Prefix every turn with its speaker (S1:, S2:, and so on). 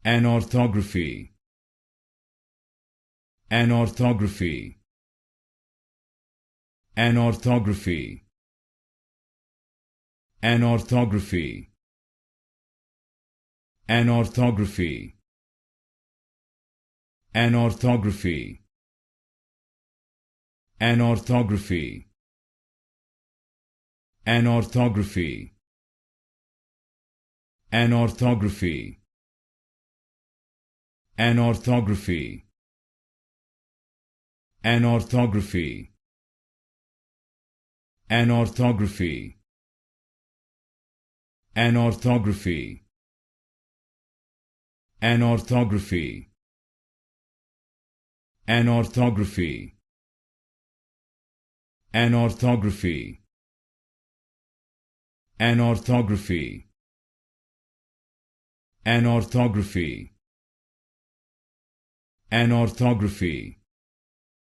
S1: Anorthography. Anorthography. Anorthography. Anorthography. Anorthography. Anorthography. Anorthography. Anorthography. Anorthography. Anorthography. Anorthography. Anorthography. Anorthography. Anorthography. Anorthography. Anorthography. Anorthography. Anorthography. Anorthography.